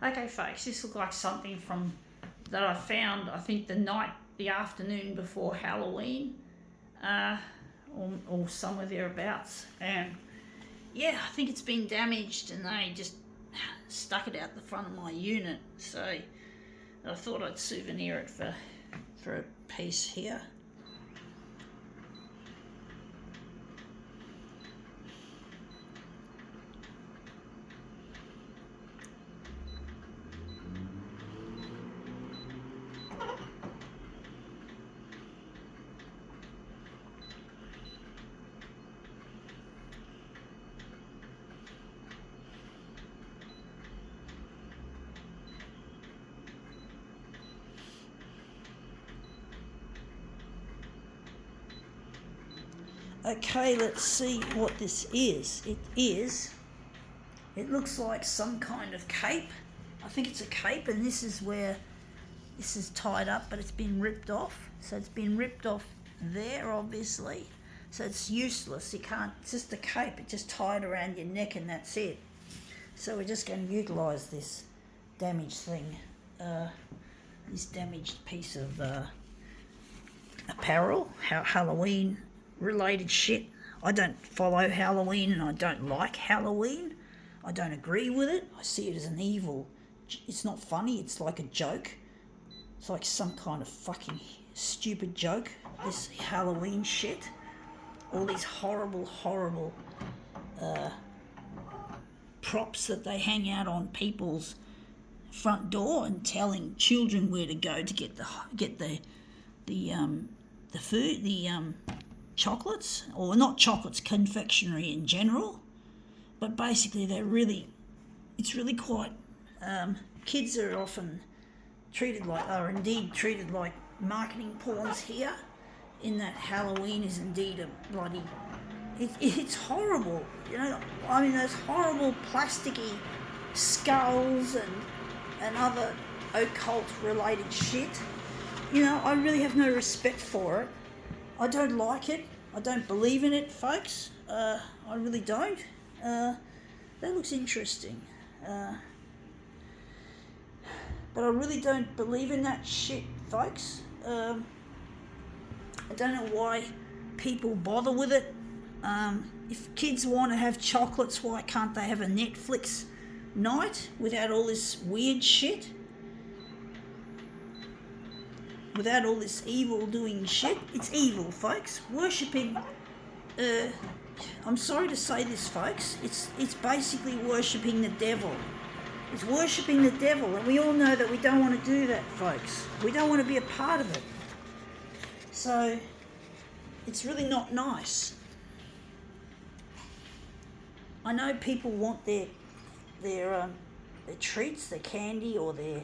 Okay, folks, this looks like something from that I found. I think the afternoon before Halloween, uh, or somewhere thereabouts. And yeah, I think it's been damaged, and they just stuck it out the front of my unit. So I thought I'd souvenir it for a piece here. Okay, let's see what this is. It looks like some kind of cape. I think it's a cape, and this is where this is tied up, but it's been ripped off. So it's been ripped off there, obviously. So it's useless. It's just a cape. It's just tied around your neck, and that's it. So we're just going to utilise this damaged thing, this damaged piece of apparel, Halloween related shit. I don't follow Halloween, and I don't like Halloween. I don't agree with it. I see it as an evil. It's not funny. It's like a joke. It's like some kind of fucking stupid joke. This Halloween shit. All these horrible props that they hang out on people's front door and telling children where to go to get the food, chocolates, or not chocolates, confectionery in general. But basically it's really quite, kids are often are indeed treated like marketing pawns here, in that Halloween is indeed a bloody, it's horrible, I mean, those horrible plasticky skulls and other occult related shit. I really have no respect for it. I don't like it. I don't believe in it, folks. I really don't. That looks interesting. But I really don't believe in that shit, folks. I don't know why people bother with it. If kids want to have chocolates, why can't they have a Netflix night without all this weird shit? Without all this evil doing shit. It's evil, folks. Worshipping, I'm sorry to say this, folks, it's basically worshipping the devil. It's worshipping the devil, and we all know that we don't want to do that, folks. We don't want to be a part of it. So, it's really not nice. I know people want their treats, their candy, or their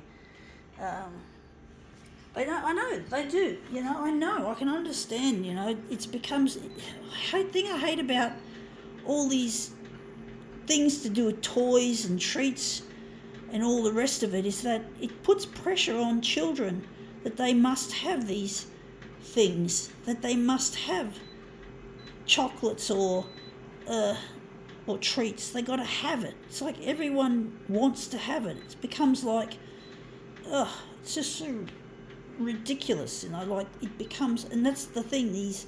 I know they do. I know. I can understand. It becomes. Thing I hate about all these things to do with toys and treats and all the rest of it is that it puts pressure on children that they must have these things, that they must have chocolates or treats. They got to have it. It's like everyone wants to have it. It becomes like, it's just so ridiculous, like it becomes. And that's the thing, these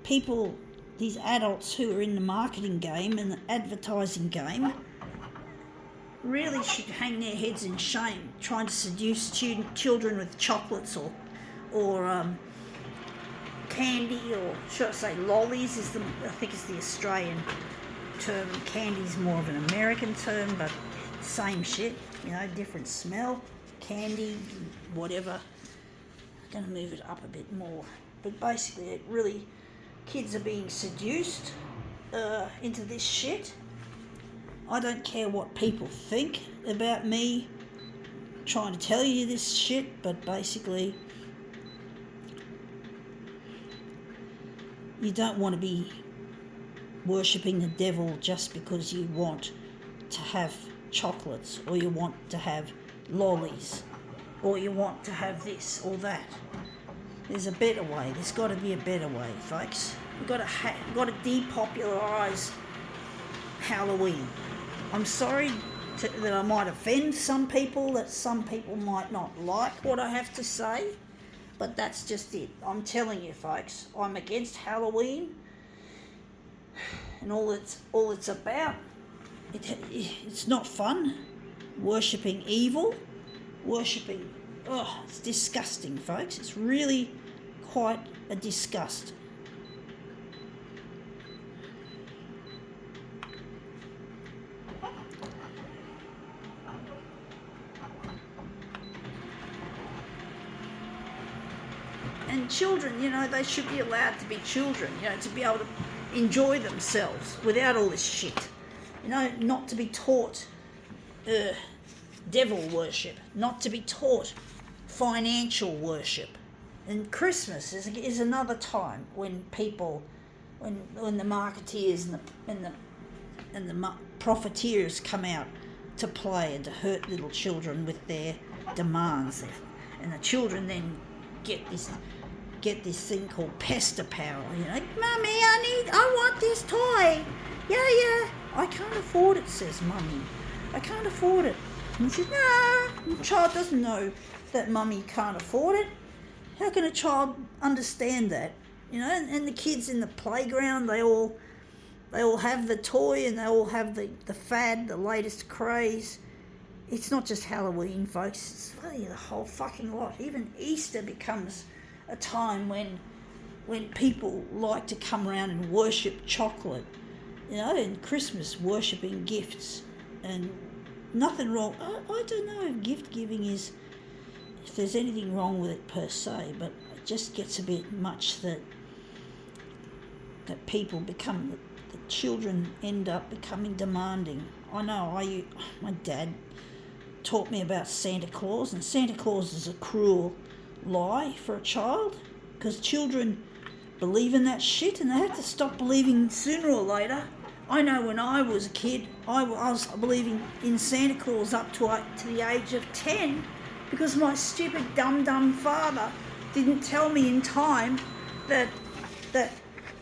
people, these adults who are in the marketing game and the advertising game really should hang their heads in shame, trying to seduce children with chocolates or candy, or should I say lollies I think is the Australian term. Candy's more of an American term, but same shit, different smell. Candy, whatever. I'm going to move it up a bit more. But basically, it really, kids are being seduced into this shit. I don't care what people think about me trying to tell you this shit, but basically, you don't want to be worshipping the devil just because you want to have chocolates, or you want to have lollies, or you want to have this or that. There's a better way. There's got to be a better way, folks. We've got to depopularise Halloween. I'm sorry that I might offend some people, that some people might not like what I have to say, but that's just it. I'm telling you, folks, I'm against Halloween and all it's about. It's not fun. Worshipping evil, it's disgusting, folks. It's really quite a disgust. And children, they should be allowed to be children, to be able to enjoy themselves without all this shit. Not to be taught devil worship, not to be taught financial worship. And Christmas is another time when people, when the marketeers and the profiteers come out to play and to hurt little children with their demands, and the children then get this thing called pester power. Mummy, I want this toy. Yeah, I can't afford it, says Mummy. I can't afford it. And she says, no. The child doesn't know that Mummy can't afford it. How can a child understand that? And the kids in the playground, they all have the toy and they all have the fad, the latest craze. It's not just Halloween, folks. It's really the whole fucking lot. Even Easter becomes a time when people like to come around and worship chocolate, and Christmas worshipping gifts, and nothing wrong. I don't know if gift giving if there's anything wrong with it per se, but it just gets a bit much that people become, the children end up becoming demanding. I know, my dad taught me about Santa Claus, and Santa Claus is a cruel lie for a child, because children believe in that shit and they have to stop believing sooner or later. I know when I was a kid, I was believing in Santa Claus up to the age of 10 because my stupid dumb father didn't tell me in time that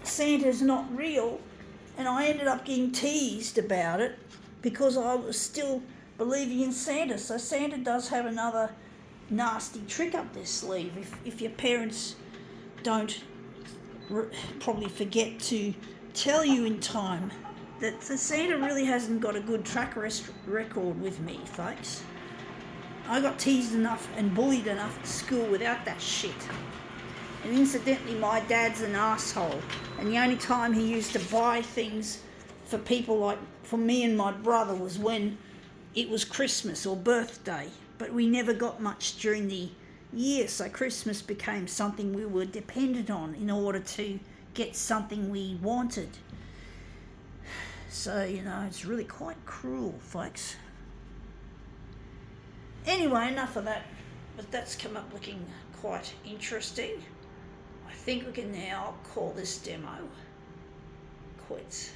Santa's not real, and I ended up getting teased about it because I was still believing in Santa. So Santa does have another nasty trick up their sleeve if your parents don't probably forget to tell you in time that Santa really hasn't got a good track record with me, folks. I got teased enough and bullied enough at school without that shit. And incidentally, my dad's an asshole, and the only time he used to buy things for people like for me and my brother was when it was Christmas or birthday, but we never got much during the year, so Christmas became something we were dependent on in order to get something we wanted. So, it's really quite cruel, folks. Anyway, enough of that, but that's come up looking quite interesting. I think we can now call this demo quits.